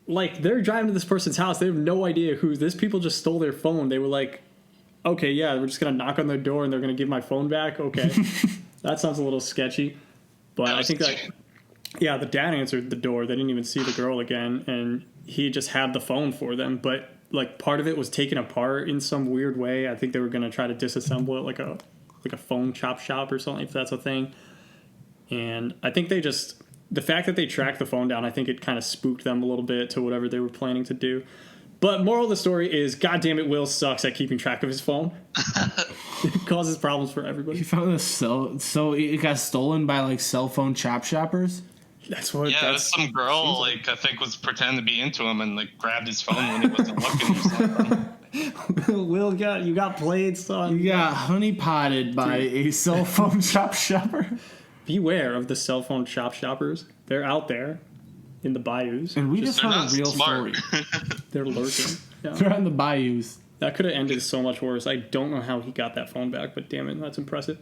[SPEAKER 1] Like, they're driving to this person's house. They have no idea who. These people just stole their phone. They were like, okay, yeah, we're just going to knock on their door and they're going to give my phone back. Okay. That sounds a little sketchy. But I think that, yeah, the dad answered the door. They didn't even see the girl again. And he just had the phone for them. But, like, part of it was taken apart in some weird way. I think they were going to try to disassemble it like a phone chop shop or something, if that's a thing. And I think they just... The fact that they tracked the phone down, I think it kind of spooked them a little bit to whatever they were planning to do. But moral of the story is, goddamn Will sucks at keeping track of his phone. It causes problems for everybody.
[SPEAKER 2] He found this so it got stolen by like cell phone chop shoppers.
[SPEAKER 1] That's what.
[SPEAKER 3] Yeah,
[SPEAKER 1] that's,
[SPEAKER 3] some girl like I think was pretending to be into him and like grabbed his phone when he wasn't looking or something.
[SPEAKER 1] Will you got played, son.
[SPEAKER 2] You got honeypotted by a cell phone chop shopper.
[SPEAKER 1] Beware of the cell phone chop shoppers. They're out there in the bayous.
[SPEAKER 2] And we just heard a real
[SPEAKER 3] smart.
[SPEAKER 2] story.
[SPEAKER 1] They're lurking. Yeah.
[SPEAKER 2] They're on the bayous.
[SPEAKER 1] That could have ended so much worse. I don't know how he got that phone back, but damn it, that's impressive.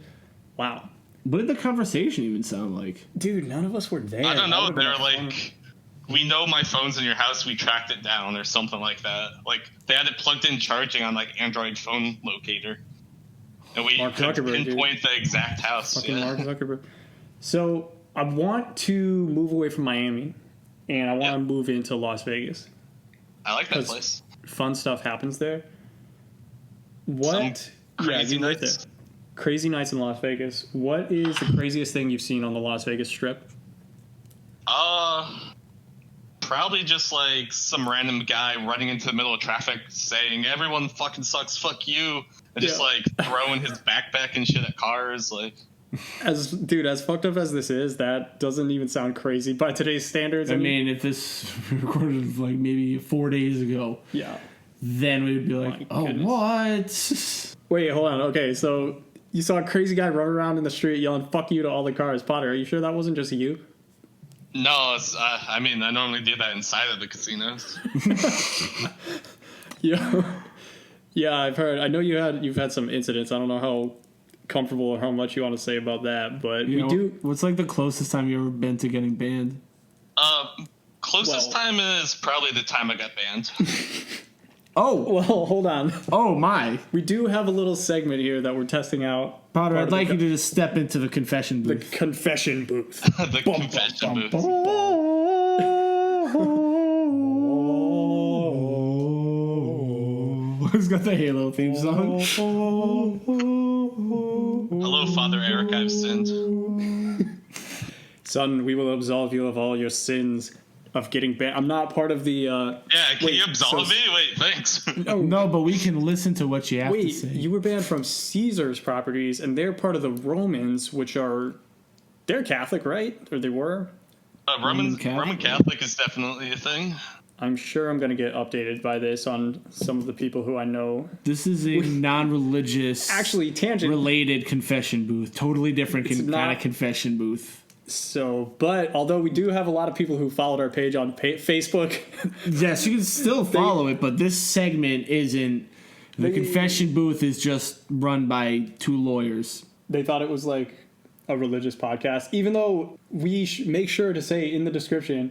[SPEAKER 1] Wow.
[SPEAKER 2] What did the conversation even sound like?
[SPEAKER 1] Dude, none of us were there.
[SPEAKER 3] I don't know. They're like, we know my phone's in your house. We tracked it down or something like that. Like, they had it plugged in charging on, like, Android phone locator. And we could pinpoint the exact house.
[SPEAKER 1] Fucking Mark Zuckerberg. So, I want to move away from Miami, and I want to move into Las Vegas.
[SPEAKER 3] I like that place.
[SPEAKER 1] Fun stuff happens there. What?
[SPEAKER 3] Crazy
[SPEAKER 1] you lived
[SPEAKER 3] nights.
[SPEAKER 1] there. crazy nights in Las Vegas. What is the craziest thing you've seen on the Las Vegas Strip?
[SPEAKER 3] Probably just like some random guy running into the middle of traffic saying everyone fucking sucks, fuck you, and just like throwing his backpack and shit at cars. Like,
[SPEAKER 1] As fucked up as this is, that doesn't even sound crazy by today's standards.
[SPEAKER 2] I mean, if this recorded like maybe 4 days ago,
[SPEAKER 1] yeah,
[SPEAKER 2] then we would be like,
[SPEAKER 1] My
[SPEAKER 2] oh,
[SPEAKER 1] goodness.
[SPEAKER 2] what?
[SPEAKER 1] Wait, hold on. Okay, so you saw a crazy guy run around in the street yelling "fuck you" to all the cars. Potter, are you sure that wasn't just you?
[SPEAKER 3] no, it's, I mean, I normally do that inside of the casinos.
[SPEAKER 1] Yeah, I've heard. I know you've had some incidents. I don't know how comfortable or how much you want to say about that, but we do.
[SPEAKER 2] What's like the closest time you ever been to getting banned?
[SPEAKER 3] Closest time is probably the time I got banned.
[SPEAKER 2] Oh,
[SPEAKER 1] Well, hold on.
[SPEAKER 2] oh my.
[SPEAKER 1] We do have a little segment here that we're testing out.
[SPEAKER 2] Potter, I'd like you to just step into the confession
[SPEAKER 1] The
[SPEAKER 2] booth.
[SPEAKER 1] confession booth.
[SPEAKER 3] The confession booth.
[SPEAKER 2] Who's got the Halo theme song?
[SPEAKER 3] Hello, Father Eric, I've sinned.
[SPEAKER 1] Son, we will absolve you of all your sins of getting banned. I'm not part of the.
[SPEAKER 3] Yeah, can you absolve me? Wait, thanks.
[SPEAKER 2] No, but we can listen to what you have to
[SPEAKER 1] Wait,
[SPEAKER 2] say.
[SPEAKER 1] you were banned from Caesar's properties, and they're part of the Romans, which are. They're Catholic, right? Or they were?
[SPEAKER 3] Roman Catholic is definitely a thing.
[SPEAKER 1] I'm sure I'm going to get updated by this on some of the people who I know.
[SPEAKER 2] This is a non-religious,
[SPEAKER 1] Actually, tangent.
[SPEAKER 2] related confession booth. Totally different
[SPEAKER 1] It's
[SPEAKER 2] kind
[SPEAKER 1] not-
[SPEAKER 2] of confession booth.
[SPEAKER 1] So, but although we do have a lot of people who followed our page on Facebook,
[SPEAKER 2] Yes, you can still follow it, but this segment isn't. The confession booth is just run by two lawyers.
[SPEAKER 1] they thought it was like a religious podcast, even though we make sure to say in the description,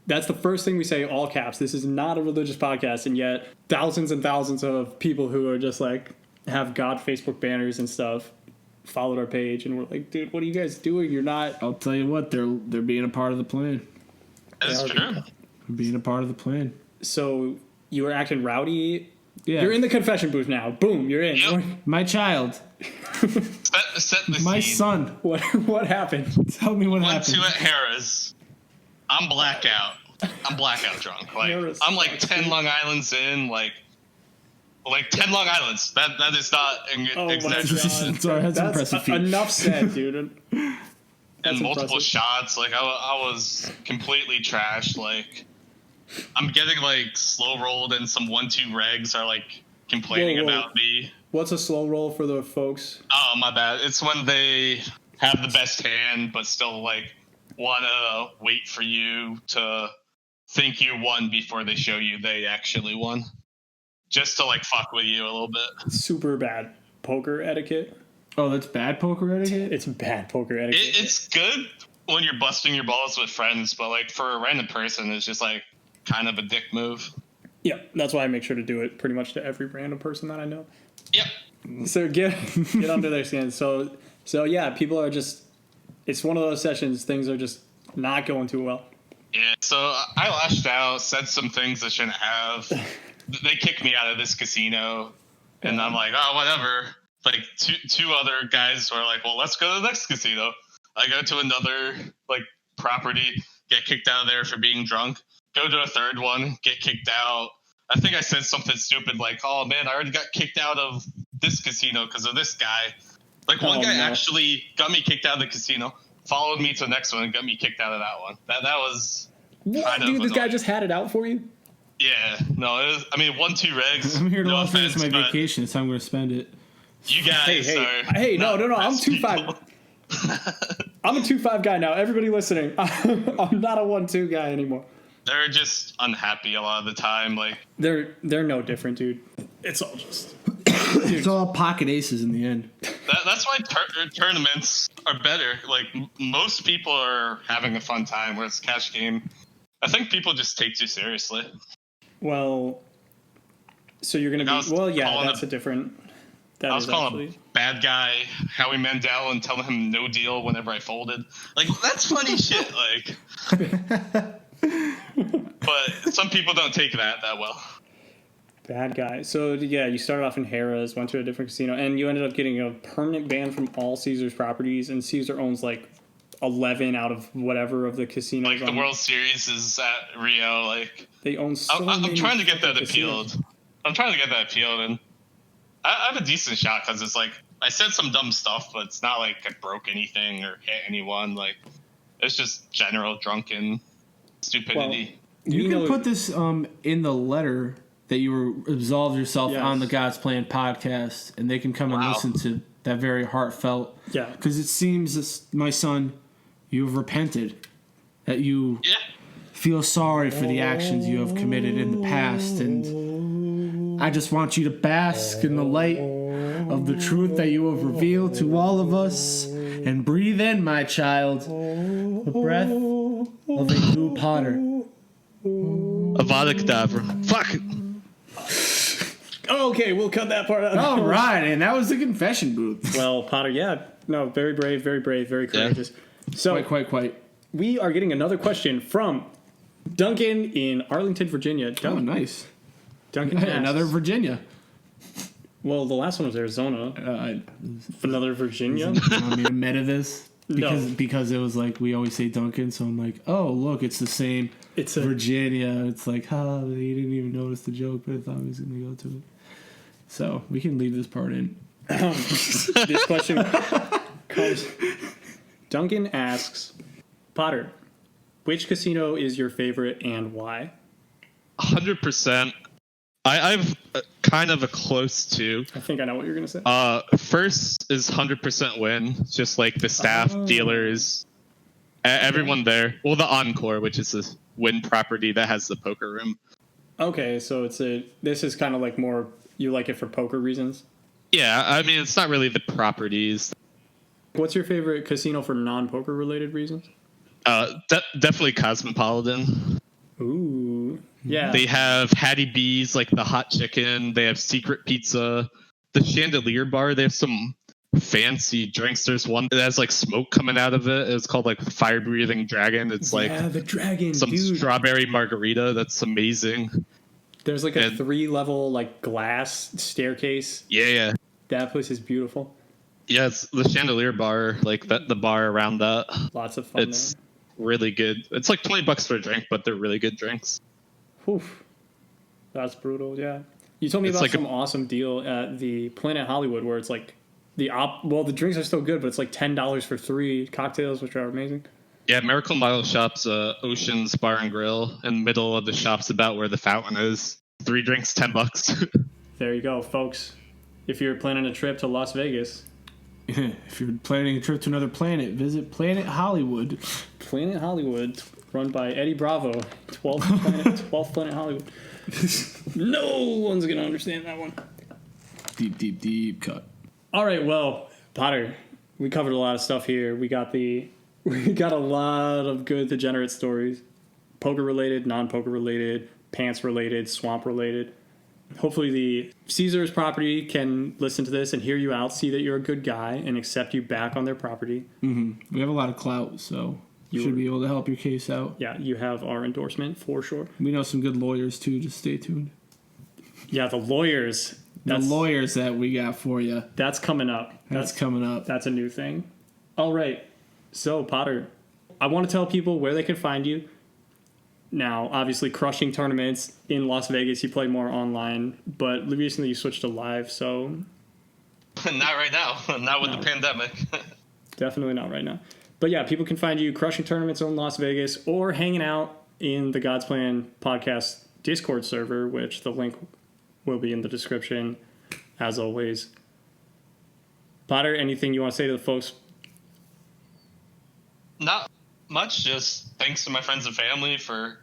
[SPEAKER 1] that's the first thing we say, all caps. This is not a religious podcast, and yet thousands and thousands of people who are just like have God Facebook banners and stuff followed our page, and we're like, dude, what are you guys doing? You're not.
[SPEAKER 2] I'll tell you what, they're being a part of the plan.
[SPEAKER 3] That's true.
[SPEAKER 2] They're being a part of the plan.
[SPEAKER 1] So you were acting rowdy.
[SPEAKER 2] Yeah.
[SPEAKER 1] You're in the confession booth now. Boom, you're in.
[SPEAKER 3] Yep.
[SPEAKER 2] My child,
[SPEAKER 3] Set the
[SPEAKER 2] my
[SPEAKER 3] scene.
[SPEAKER 2] son.
[SPEAKER 1] What happened?
[SPEAKER 2] Tell me what
[SPEAKER 3] 1-2
[SPEAKER 2] happened.
[SPEAKER 3] at Harrah's. I'm blackout. I'm blackout drunk. Like,
[SPEAKER 1] Harrah's.
[SPEAKER 3] I'm like 10 Long Islands in, like 10 Long Islands. That is not
[SPEAKER 1] Oh my
[SPEAKER 3] exaggeration.
[SPEAKER 1] God.
[SPEAKER 2] Sorry, that's impressive feat.
[SPEAKER 1] Enough said, dude.
[SPEAKER 3] And multiple
[SPEAKER 1] impressive.
[SPEAKER 3] shots. Like, I was completely trashed. Like, I'm getting like slow rolled, and some 1-2 regs are like complaining
[SPEAKER 1] Whoa.
[SPEAKER 3] about me.
[SPEAKER 1] What's a slow roll for the folks?
[SPEAKER 3] Oh, my bad. It's when they have the best hand, but still like want to wait for you to think you won before they show you they actually won. Just to like fuck with you a little bit.
[SPEAKER 1] Super bad poker etiquette.
[SPEAKER 2] Oh, that's bad poker etiquette?
[SPEAKER 1] It's bad poker etiquette.
[SPEAKER 3] It's good when you're busting your balls with friends, but like for a random person, it's just like kind of a dick move.
[SPEAKER 1] Yeah, that's why I make sure to do it pretty much to every random person that I know.
[SPEAKER 3] Yep.
[SPEAKER 1] So get under their skin. So yeah, people are just. It's one of those sessions. Things are just not going too well.
[SPEAKER 3] Yeah, so I lashed out, said some things I shouldn't have. They kicked me out of this casino, and I'm like, oh, whatever. Like, two other guys were like, well, let's go to the next casino. I go to another, like, property, get kicked out of there for being drunk. Go to a third one, get kicked out. I think I said something stupid like, oh, man, I already got kicked out of this casino because of this guy. Like, one guy actually got me kicked out of the casino, followed me to the next one, and got me kicked out of that one. That was
[SPEAKER 1] What,
[SPEAKER 3] kind of
[SPEAKER 1] dude? This guy
[SPEAKER 3] annoying.
[SPEAKER 1] just had it out for you.
[SPEAKER 3] Yeah, no, it was, I mean, 1-2 regs.
[SPEAKER 2] I'm here to
[SPEAKER 3] no
[SPEAKER 2] Las Vegas
[SPEAKER 3] offense,
[SPEAKER 2] for my
[SPEAKER 3] but
[SPEAKER 2] vacation, so I'm going to spend it.
[SPEAKER 3] You guys
[SPEAKER 1] Hey,
[SPEAKER 3] are
[SPEAKER 1] no.
[SPEAKER 3] not
[SPEAKER 1] I'm
[SPEAKER 3] best
[SPEAKER 1] 2'5".
[SPEAKER 3] people.
[SPEAKER 1] I'm a 2'5" guy now. Everybody listening, I'm not a 1-2 guy anymore.
[SPEAKER 3] They're just unhappy a lot of the time. Like,
[SPEAKER 1] They're no different, dude. It's all just.
[SPEAKER 2] It's all pocket aces in the end.
[SPEAKER 3] that's why tournaments are better. Like, most people are having a fun time, whereas cash game, I think people just take too seriously.
[SPEAKER 1] Well, so you're gonna
[SPEAKER 3] Like, I was
[SPEAKER 1] be. Well, yeah,
[SPEAKER 3] calling
[SPEAKER 1] that's a different. That
[SPEAKER 3] I was
[SPEAKER 1] is
[SPEAKER 3] calling
[SPEAKER 1] actually.
[SPEAKER 3] a bad guy Howie Mandel and telling him no deal whenever I folded. Like, that's funny shit. Like, but some people don't take that well.
[SPEAKER 1] Bad guy. So, yeah, you started off in Harrah's, went to a different casino, and you ended up getting a permanent ban from all Caesars properties, and Caesar owns, like, 11 out of whatever of the casinos.
[SPEAKER 3] Like, the World Series is at Rio, like...
[SPEAKER 1] They own so many
[SPEAKER 3] I'm trying to get that
[SPEAKER 1] casinos.
[SPEAKER 3] appealed. And I have a decent shot, because it's like, I said some dumb stuff, but it's not like I broke anything or hit anyone. Like, it's just general drunken stupidity.
[SPEAKER 1] Well,
[SPEAKER 2] you can put this in the letter that you absolved yourself on the God's Plan podcast, and they can come and listen to that very heartfelt.
[SPEAKER 1] Yeah.
[SPEAKER 2] Because it seems, my son, you have repented, that you feel sorry for the actions you have committed in the past, and I just want you to bask in the light of the truth that you have revealed to all of us, and breathe in, my child, the breath of a new potter.
[SPEAKER 3] Avada Kedavra. Fuck it.
[SPEAKER 1] Okay, we'll cut that part out.
[SPEAKER 2] All right, and that was the confession booth.
[SPEAKER 1] Well, Potter, very brave, very courageous.
[SPEAKER 3] Yeah.
[SPEAKER 1] So,
[SPEAKER 2] Quite.
[SPEAKER 1] We are getting another question from Duncan in Arlington, Virginia.
[SPEAKER 2] Oh, nice.
[SPEAKER 1] Duncan asks,
[SPEAKER 2] another Virginia.
[SPEAKER 1] Well, the last one was Arizona. Another Virginia.
[SPEAKER 2] You want me to meta this?
[SPEAKER 1] No.
[SPEAKER 2] Because it was like, we always say Duncan, so I'm like, oh, look, it's the same.
[SPEAKER 1] It's
[SPEAKER 2] Virginia. It's like, he didn't even notice the joke, but I thought he was going to go to it. So we can leave this part in.
[SPEAKER 1] This question comes. Duncan asks, Potter, which casino is your favorite and why?
[SPEAKER 3] 100%. I've kind of a close to.
[SPEAKER 1] I think I know what you're going to say.
[SPEAKER 3] First is 100% win. It's just like the staff, dealers, everyone there. Well, the Encore, which is a win property that has the poker room.
[SPEAKER 1] Okay, so this is kind of like more, you like it for poker reasons?
[SPEAKER 3] Yeah, I mean, it's not really the properties.
[SPEAKER 1] What's your favorite casino for non-poker related reasons?
[SPEAKER 3] Definitely Cosmopolitan.
[SPEAKER 1] Ooh, yeah.
[SPEAKER 3] They have Hattie B's, like the hot chicken. They have secret pizza. The Chandelier Bar, they have some fancy drinks. There's one that has like smoke coming out of it. It's called like Fire Breathing Dragon. It's like
[SPEAKER 1] the dragon,
[SPEAKER 3] some strawberry margarita that's amazing.
[SPEAKER 1] There's like a 3-level like glass staircase.
[SPEAKER 3] Yeah.
[SPEAKER 1] That place is beautiful.
[SPEAKER 3] Yeah, it's the Chandelier Bar, like the bar around that.
[SPEAKER 1] Lots of fun.
[SPEAKER 3] It's really good. It's like $20 for a drink, but they're really good drinks.
[SPEAKER 1] Oof. That's brutal, yeah. You told me about like some awesome deal at the Planet Hollywood where it's like the drinks are still good, but it's like $10 for 3 cocktails, which are amazing.
[SPEAKER 3] Yeah, Miracle Mile Shop's Ocean's Bar and Grill in the middle of the shop's about where the fountain is. 3 drinks, $10.
[SPEAKER 1] There you go, folks. If you're planning a trip to Las Vegas.
[SPEAKER 2] If you're planning a trip to another planet, visit Planet Hollywood.
[SPEAKER 1] Planet Hollywood, run by Eddie Bravo. 12th Planet Hollywood. No one's going to understand that one.
[SPEAKER 2] Deep cut.
[SPEAKER 1] All right, well, Potter, we covered a lot of stuff here. We got a lot of good degenerate stories. Poker related, non-poker related, pants related, swamp related. Hopefully the Caesars property can listen to this and hear you out, see that you're a good guy, and accept you back on their property.
[SPEAKER 2] Mm-hmm. We have a lot of clout, so you should be able to help your case out.
[SPEAKER 1] Yeah, you have our endorsement for sure.
[SPEAKER 2] We know some good lawyers, too. Just stay tuned.
[SPEAKER 1] Yeah, the lawyers.
[SPEAKER 2] The lawyers that we got for you.
[SPEAKER 1] That's coming up.
[SPEAKER 2] That's coming up.
[SPEAKER 1] That's a new thing. All right. So, Potter, I want to tell people where they can find you. Now, obviously, crushing tournaments in Las Vegas, you play more online, but recently you switched to live, so...
[SPEAKER 3] Not right now. Not with the pandemic.
[SPEAKER 1] Definitely not right now. But yeah, people can find you crushing tournaments in Las Vegas or hanging out in the God's Plan podcast Discord server, which the link will be in the description, as always. Potter, anything you want to say to the folks?
[SPEAKER 3] Not much, just thanks to my friends and family for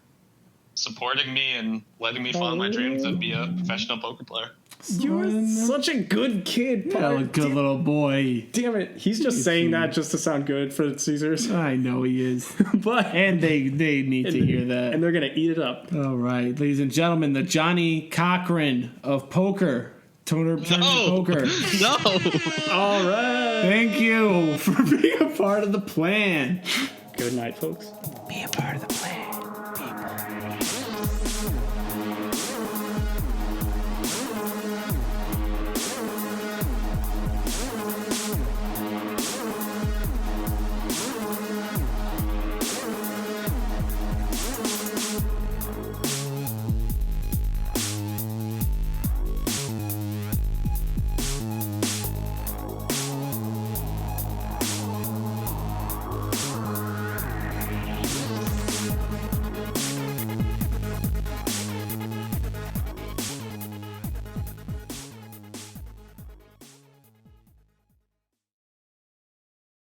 [SPEAKER 3] supporting me and letting me follow my dreams and be a professional poker player.
[SPEAKER 1] You're such a good kid, Potter.
[SPEAKER 2] Yeah, a good little boy.
[SPEAKER 1] Damn it. He's just saying that just to sound good for the Caesars.
[SPEAKER 2] I know he is.
[SPEAKER 1] And
[SPEAKER 2] they need to hear that.
[SPEAKER 1] And they're going to eat it up.
[SPEAKER 2] All right, ladies and gentlemen, the Johnny Cochran of poker. Toner poker.
[SPEAKER 3] No.
[SPEAKER 1] All right.
[SPEAKER 2] Thank you for being a part of the plan.
[SPEAKER 1] Good night, folks.
[SPEAKER 4] Be a part of the plan.